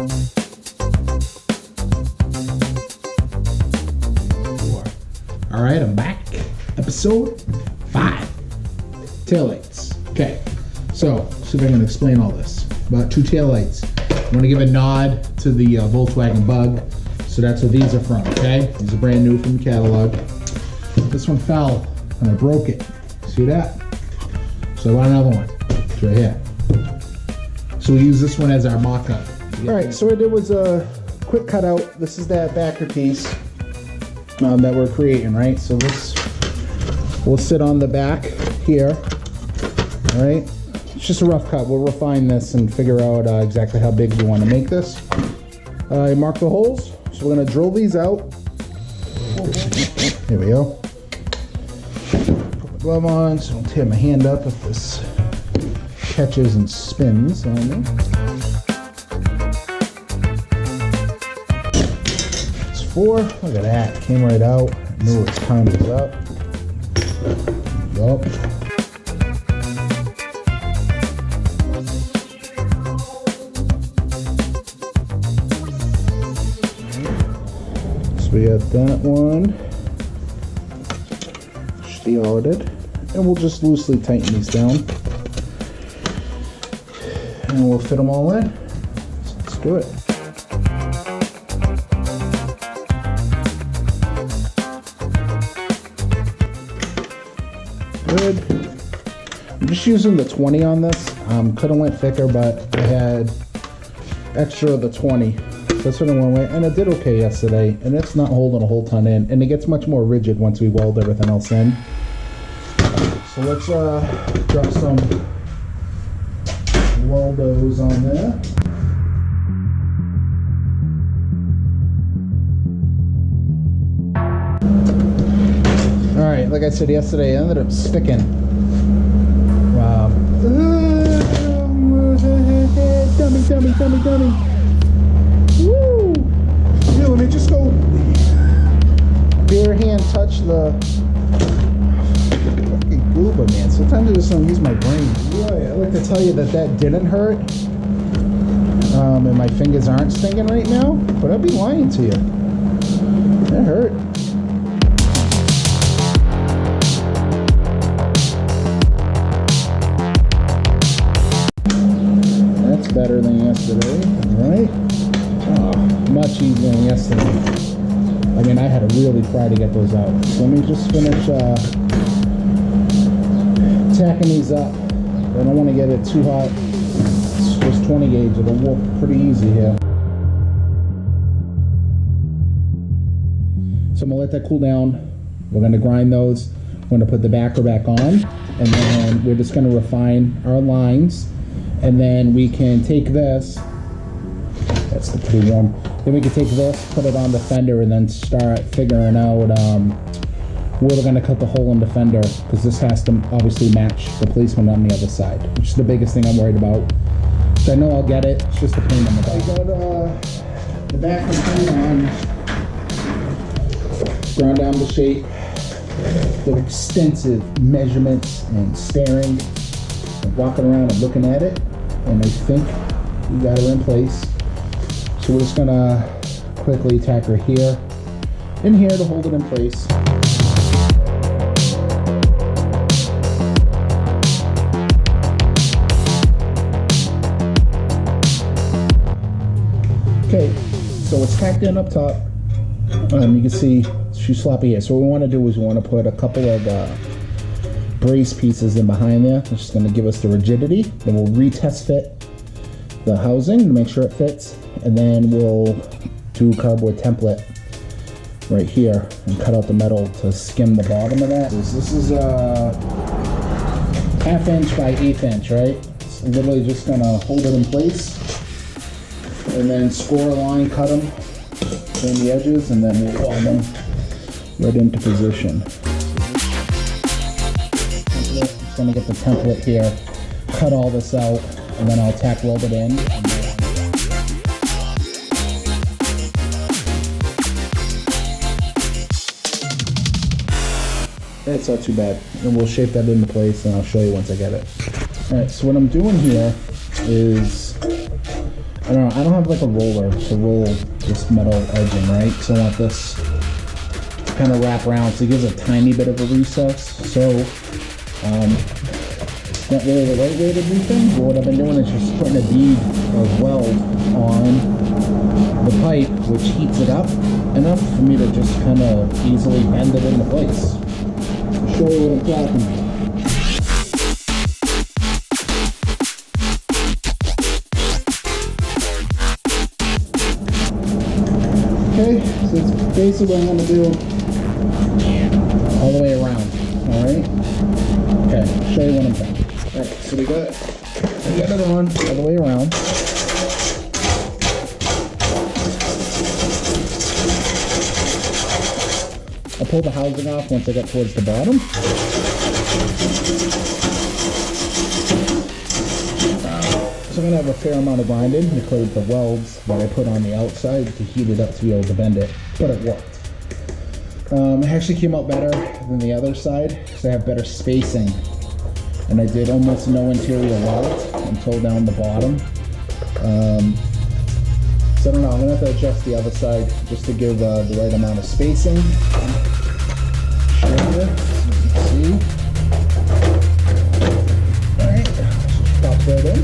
All right, I'm back. Episode 5. Taillights. Okay, so see if I can explain all this. About 2 taillights. I want to give a nod to the Volkswagen Bug. So that's what these are from, okay? These are brand new from the catalog. This one fell and I broke it. See that? So I want another one. It's right here. So we use this one as our mock-up. All right, so what I did was a quick cutout. This is that backer piece that we're creating, right? So this will sit on the back here, all right? It's just a rough cut. We'll refine this and figure out exactly how big we want to make this. I marked the holes, so we're gonna drill these out. Here we go. Put my glove on so I don't tear my hand up if this catches and spins on me. It's 4. Look at that. Came right out. I knew its time was up. Yup. So we got that one started, and we'll just loosely tighten these down. And we'll fit them all in. So let's do it. Good. I'm just using the 20 on this. Could have went thicker, but I had extra of the 20. So that's what I went with. And it did okay yesterday. And it's not holding a whole ton in. And it gets much more rigid once we weld everything else in. So let's drop some weldos on there. All right, like I said yesterday, I ended up sticking. Wow. Dummy. Woo! Here, let me just go bare hand touch the fucking goober, man. Sometimes I just don't use my brain. Boy, I like to tell you that didn't hurt. And my fingers aren't stinging right now, but I'd be lying to you. It hurt. That's better than yesterday, right? Oh, much easier than yesterday. I mean, I had to really try to get those out. So let me just finish tacking these up. I don't want to get it too hot. It's just 20 gauge. It'll work pretty easy here. So I'm gonna let that cool down. We're gonna grind those. We're gonna put the backer back on, and then we're just gonna refine our lines. And then we can take this. That's pretty warm. Then we can take this, put it on the fender, and then start figuring out where we're gonna cut the hole in the fender, because this has to obviously match the placement on the other side, which is the biggest thing I'm worried about. So I know I'll get it. It's just a pain in the back. I got the back on. Ground down the shape. The extensive measurements and staring and walking around and looking at it, and I think we got her in place. So we're just gonna quickly tack her here and here to hold it in place. Okay, so it's tacked in up top. You can see she's sloppy here. So what we want to do is we want to put a couple of brace pieces in behind there. It's just going to give us the rigidity. Then we'll retest fit the housing to make sure it fits, and then we'll do a cardboard template right here and cut out the metal to skim the bottom of that. This is a 1/2 inch by 1/8 inch, right? It's literally just going to hold it in place, and then score a line, cut them in the edges, and then we'll weld them right into position. Just going to get the template here, cut all this out, and then I'll tack weld it in. It's not too bad, and we'll shape that into place, and I'll show you once I get it. All right, so what I'm doing here is I don't have like a roller to roll this metal edging, right? So I want this to kind of wrap around, so it gives a tiny bit of a recess. So it's not really the right way to do things, but what I've been doing is just putting a bead of weld on the pipe, which heats it up enough for me to just kind of easily bend it into place. I'll show you what I'm talking about. Okay, so that's basically what I'm going to do all the way around, alright? Okay, I'll show you what I'm doing. Alright, so we got it on all the way around. I'll pull the housing off once I get towards the bottom. So I'm going to have a fair amount of grinding because the welds that I put on the outside to heat it up to be able to bend it, but it worked. It actually came out better than the other side because I have better spacing, and I did almost no interior weld until down the bottom. So I don't know, I'm going to have to adjust the other side just to give the right amount of spacing. Show you, so you can see. Alright, just pop that in.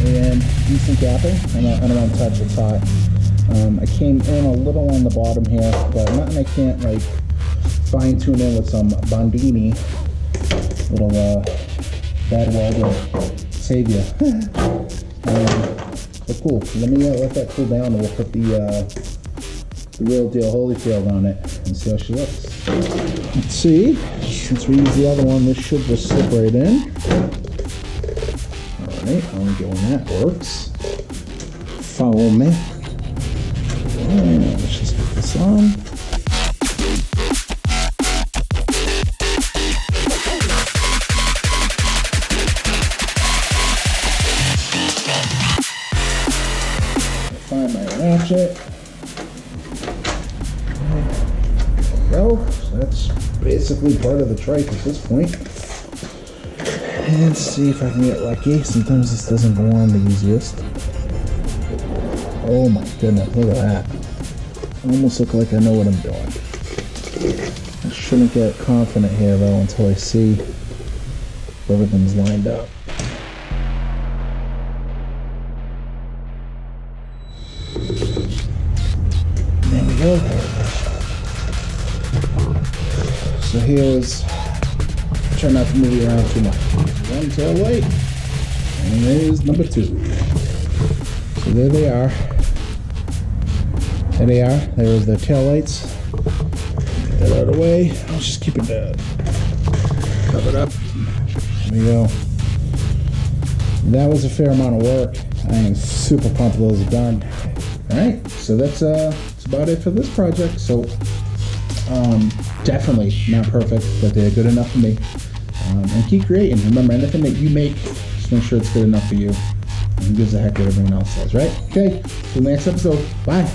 And decent gapping. I don't want to touch the top. I came in a little on the bottom here, but nothing I can't like fine tune in with some Bondini. Little bad welder savior. But cool. Let me let that cool down, and we'll put the real deal Holyfield on it and see how she looks. Let's see. Since we use the other one, this should just slip right in. Alright, I want to get when that works. Follow me. Alright, let's just put this on. Find my ratchet. There we go. So that's basically part of the trike at this point. And see if I can get lucky. Sometimes this doesn't go on the easiest. Oh my goodness, look at that. I almost look like I know what I'm doing. I shouldn't get confident here though until I see if everything's lined up. There we go. So here's, try not to move it around too much. One tail light, and there's number two. So there they are. There they are. There's their tail lights. Get that out of the way. Let's just keep it covered up. There we go. That was a fair amount of work. I am super pumped those are done. Alright, so that's about it for this project. So definitely not perfect, but they're good enough for me. And keep creating. Remember, anything that you make, just make sure it's good enough for you. And who gives a heck what everyone else says, right? Okay, till the next episode. Bye.